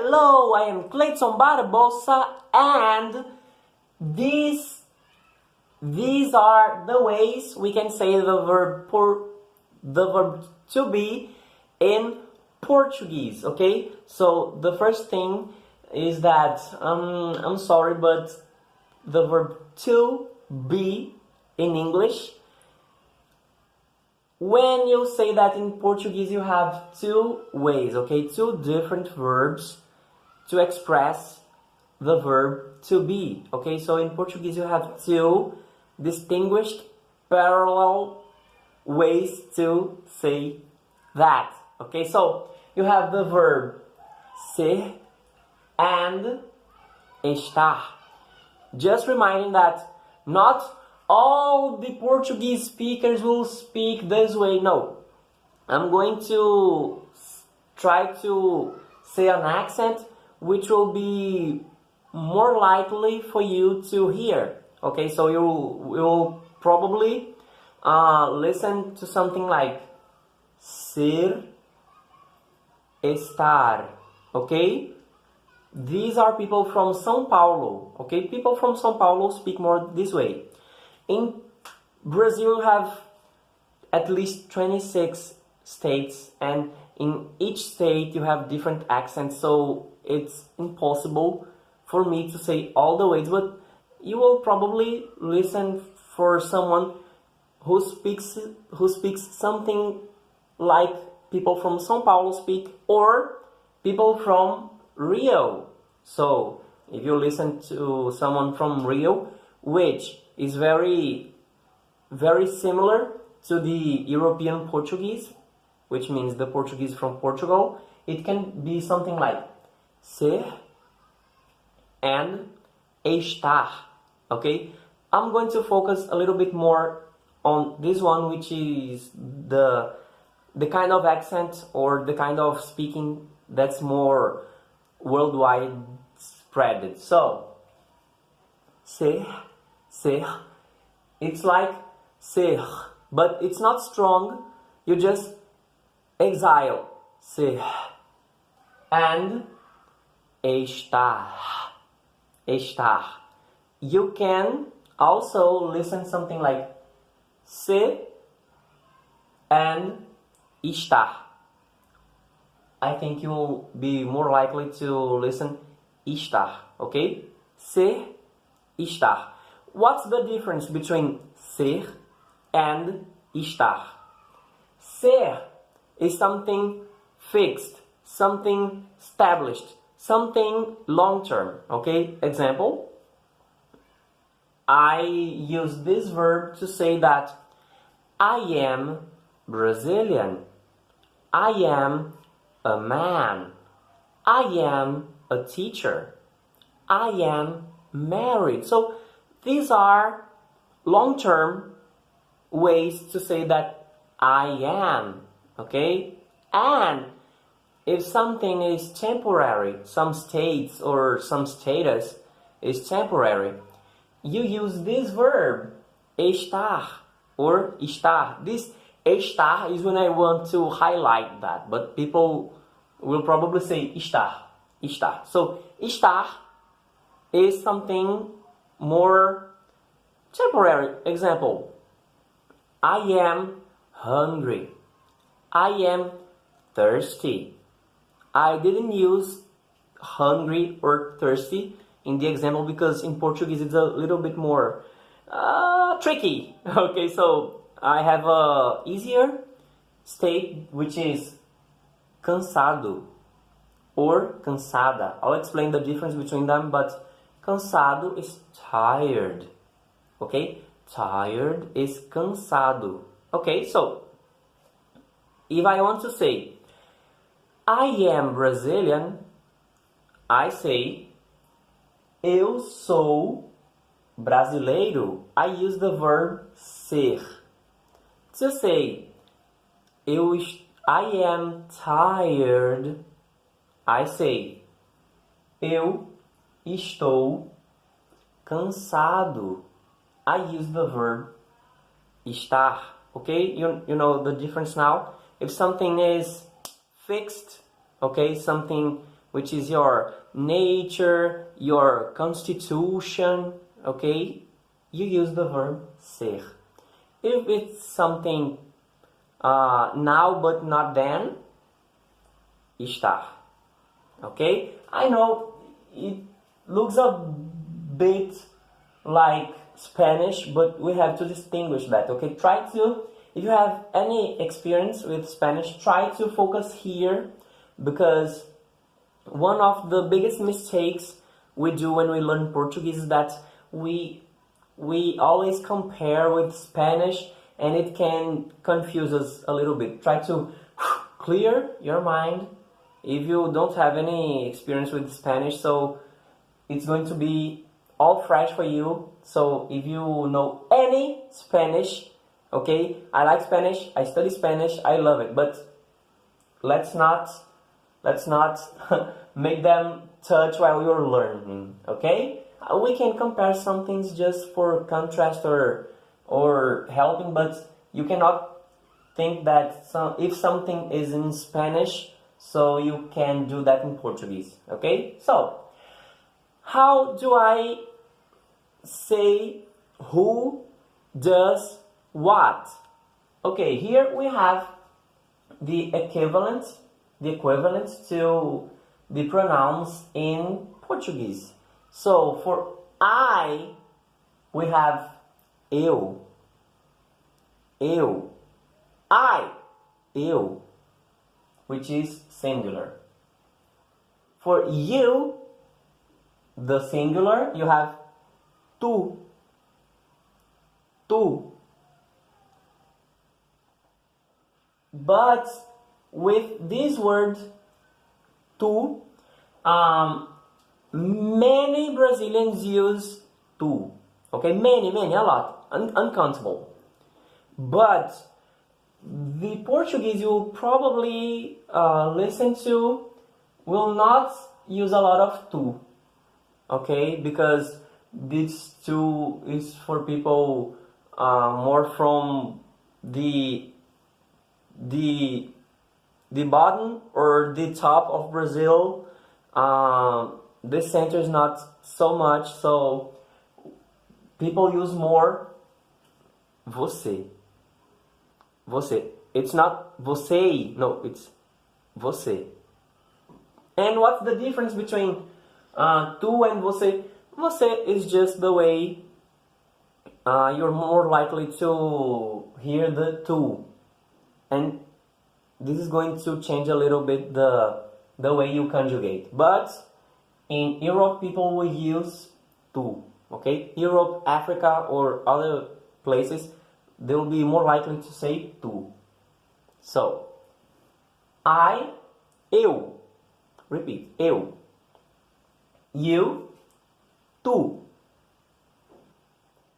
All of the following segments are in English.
Hello, I am Cleydson Barbosa, and these are the ways we can say the verb to be in Portuguese. Okay, so the first thing is that I'm sorry, but the verb to be in English, when you say that in Portuguese, you have two ways, okay? Two different verbs to express the verb to be, okay? So in Portuguese, you have two distinguished parallel ways to say that, okay? So you have the verb ser and estar. Just reminding that not all the Portuguese speakers will speak this way. No, I'm going to try to say an accent which will be more likely for you to hear. Okay, so you will probably listen to something like ser, estar. Okay, these are people from São Paulo. Okay, people from São Paulo speak more this way. In Brazil, you have at least 26 states, and in each state you have different accents, so it's impossible for me to say all the ways, but you will probably listen for someone who speaks something like people from São Paulo speak, or people from Rio. So if you listen to someone from Rio, which is very similar to the European Portuguese, which means the Portuguese from Portugal, it can be something like ser and estar. Okay, I'm going to focus a little bit more on this one, which is the kind of accent or the kind of speaking that's more worldwide spread. So ser, it's like ser, but it's not strong. You just exhale ser. And estar. You can also listen something like ser and estar. I think you will be more likely to listen estar, okay? Ser, estar. What's the difference between ser and estar? Ser is something fixed, something established, something long-term, okay? Example, I use this verb to say that I am Brazilian, I am a man, I am a teacher, I am married. So these are long-term ways to say that I am, okay? And if something is temporary, some states or some status is temporary, you use this verb, estar or estar. This estar is when I want to highlight that, but people will probably say estar. So estar is something more temporary. Example, I am hungry, I am thirsty. I didn't use hungry or thirsty in the example because in Portuguese it's a little bit more tricky. Okay, so I have a easier state, which is cansado or cansada. I'll explain the difference between them, but cansado is tired. Okay, tired is cansado. Okay, so if I want to say I am Brazilian, I say eu sou brasileiro. I use the verb ser. To say I am tired, I say eu estou cansado. I use the verb estar. Okay, you know the difference now. If something is fixed, okay, something which is your nature, your constitution, okay, you use the verb ser. If it's something now but not then, estar. Okay? I know it looks a bit like Spanish, but we have to distinguish that. Okay? Try to, if you have any experience with Spanish, try to focus here, because one of the biggest mistakes we do when we learn Portuguese is that we always compare with Spanish, and it can confuse us a little bit. Try to clear your mind if you don't have any experience with Spanish, so it's going to be all fresh for you. So if you know any Spanish, okay, I like Spanish, I study Spanish, I love it, but let's not make them touch while you're learning, okay? We can compare some things just for contrast or helping, but you cannot think that if something is in Spanish, so you can do that in Portuguese, okay? So, how do I say who does what? Okay, here we have the equivalent to the pronouns in Portuguese. So for I, we have eu, I, eu, which is singular. For you, the singular, you have tu. But with this word tu, many Brazilians use tu. Okay, many, a lot, uncountable. But the Portuguese you probably listen to will not use a lot of tu. Okay, because this tu is for people more from the bottom or the top of Brazil. This center is not so much, so people use more você. It's not você, no, it's você. And what's the difference between tu and você? Você is just the way you're more likely to hear the tu. And this is going to change a little bit the way you conjugate. But in Europe, people will use tu. Okay? Europe, Africa, or other places, they will be more likely to say tu. So, I, eu. Repeat, eu. You, tu.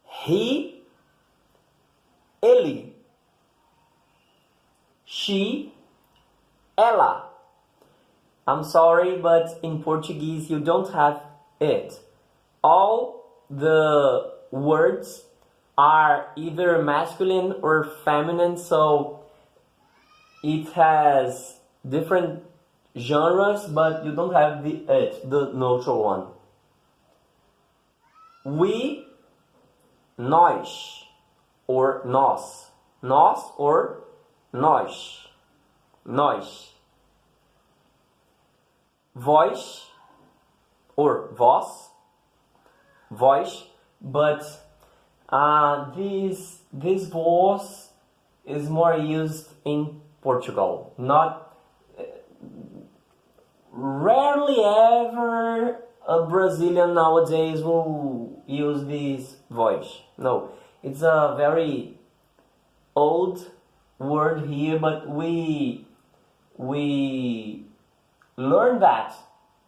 He, ele. She, ela. I'm sorry, but in Portuguese you don't have it. All the words are either masculine or feminine, so it has different genres, but you don't have the it, the neutral one. We, nós, or nós. Nós or nós. Nós. Voz or vós. Voz, but this voice is more used in Portugal. Not rarely ever a Brazilian nowadays will use this voice. No, it's a very old word here, but we learn that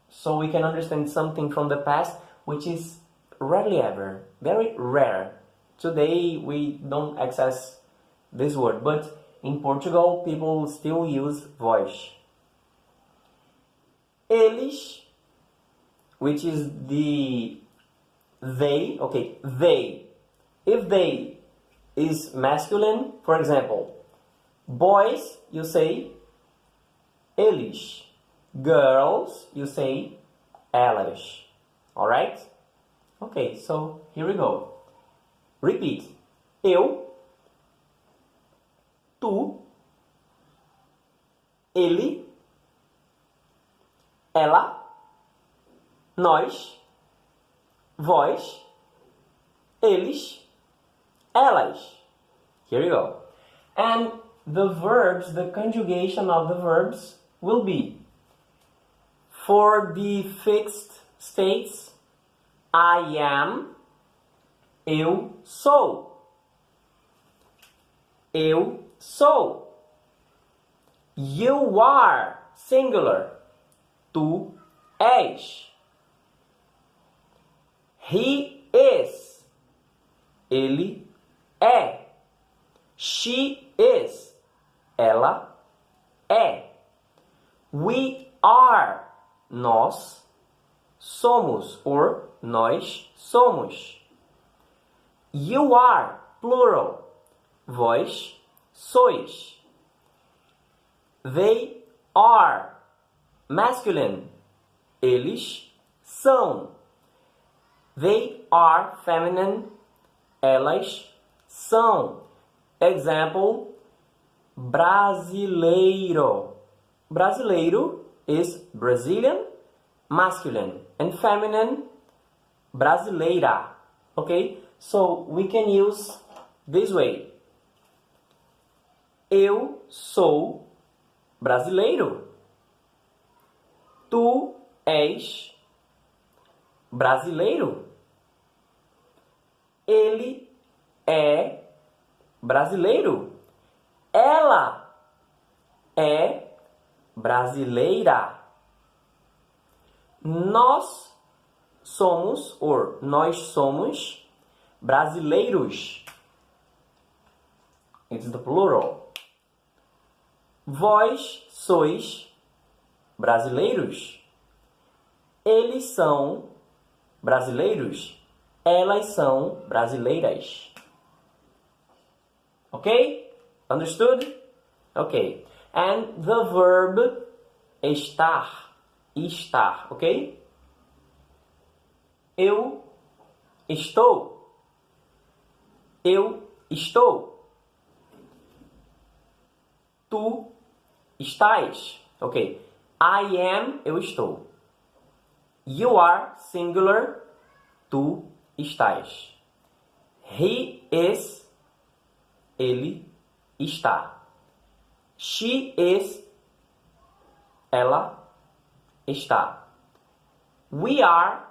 so we can understand something from the past, which is rarely ever, very rare. Today we don't access this word, but in Portugal people still use voz. Eles, which is the they, okay, they. If they is masculine, for example, boys, you say eles. Girls, you say elas. Alright? Okay, so here we go. Repeat. Eu, tu, ele, ela, nós, vós, eles, elas. Here you go. And the verbs, the conjugation of the verbs will be, for the fixed states, I am, eu sou. Eu sou. You are, singular. Tu és. He is. Ele é. She is. Ela é. We are. Nós somos. Or nós somos. You are. Plural. Vós sois. They are. Masculine. Eles são. They are feminine. Elas são. Example, brasileiro. Brasileiro is Brazilian, masculine, and feminine, brasileira. Okay? So we can use this way. Eu sou brasileiro. Tu és brasileiro. Ele é brasileiro. Ela é brasileira. Nós somos, or nós somos, brasileiros. It's the plural. Vós sois brasileiros. Eles são brasileiros. Elas são brasileiras. Okay? Understood? Okay. And the verb estar. Estar. Okay? Eu estou. Eu estou. Tu estás. Ok. I am, eu estou. You are, singular. Tu estás. He is, ele está. She is, ela está. We are,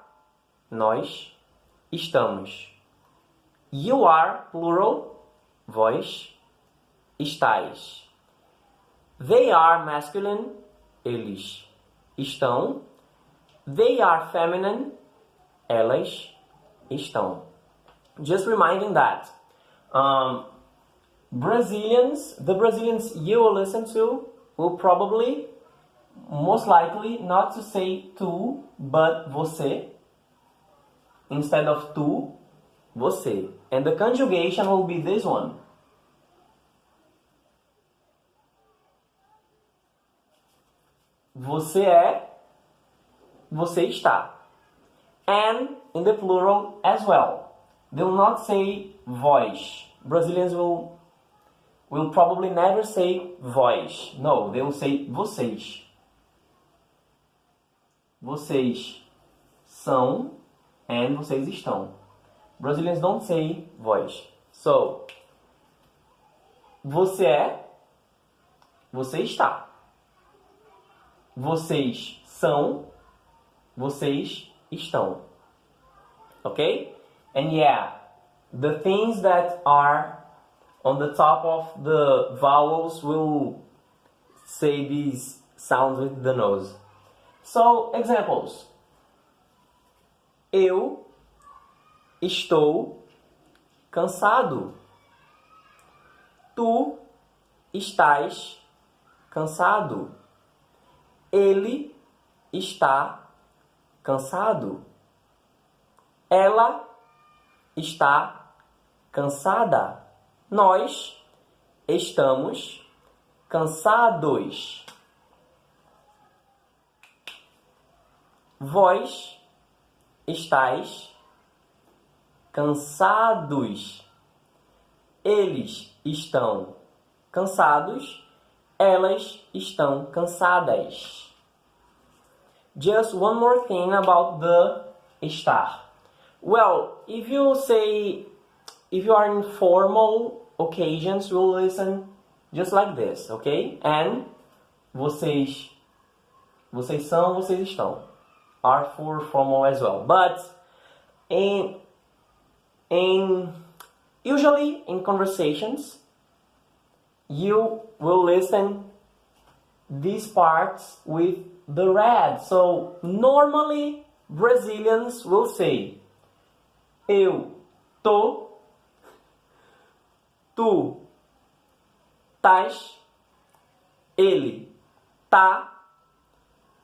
nós estamos. You are, plural, vós estáis. They are masculine, eles estão. They are feminine, elas estão. Just reminding that Brazilians, the Brazilians you will listen to will probably, most likely, not to say tu, but você. Instead of tu, você. And the conjugation will be this one. Você é, você está. And in the plural as well. They will not say vós. Brazilians will probably never say vós. No, they will say vocês. Vocês são and vocês estão. Brazilians don't say vós. So, você é, você está. Vocês são, vocês estão. Okay? And yeah, the things that are on the top of the vowels will say these sounds with the nose. So, examples. Eu estou cansado. Tu estás cansado. Ele está cansado. Ela está cansada. Nós estamos cansados. Vós estáis cansados. Eles estão cansados. Elas estão cansadas. Just one more thing about the estar. Well, if you are in formal occasions, you'll listen just like this, okay? And vocês são, vocês estão are for formal as well. But usually in conversations, you will listen these parts with the red. So normally Brazilians will say eu tô, tu tás, ele tá,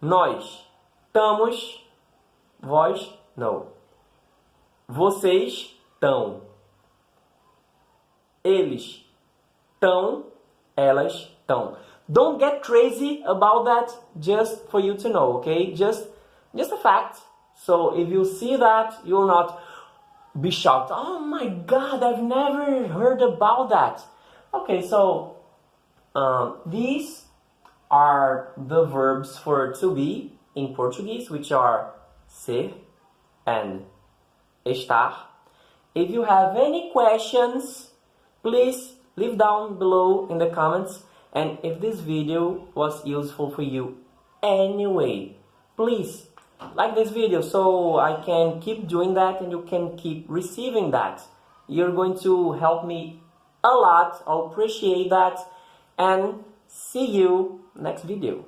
nós estamos, vós não. Vocês estão, eles estão, elas estão. Don't get crazy about that, just for you to know, okay? Just a fact. So if you see that, you will not be shocked. Oh my God, I've never heard about that. Okay, so these are the verbs for to be in Portuguese, which are ser and estar. If you have any questions, please leave down below in the comments. And if this video was useful for you anyway, please like this video so I can keep doing that and you can keep receiving that. You're going to help me a lot. I'll appreciate that. And see you next video.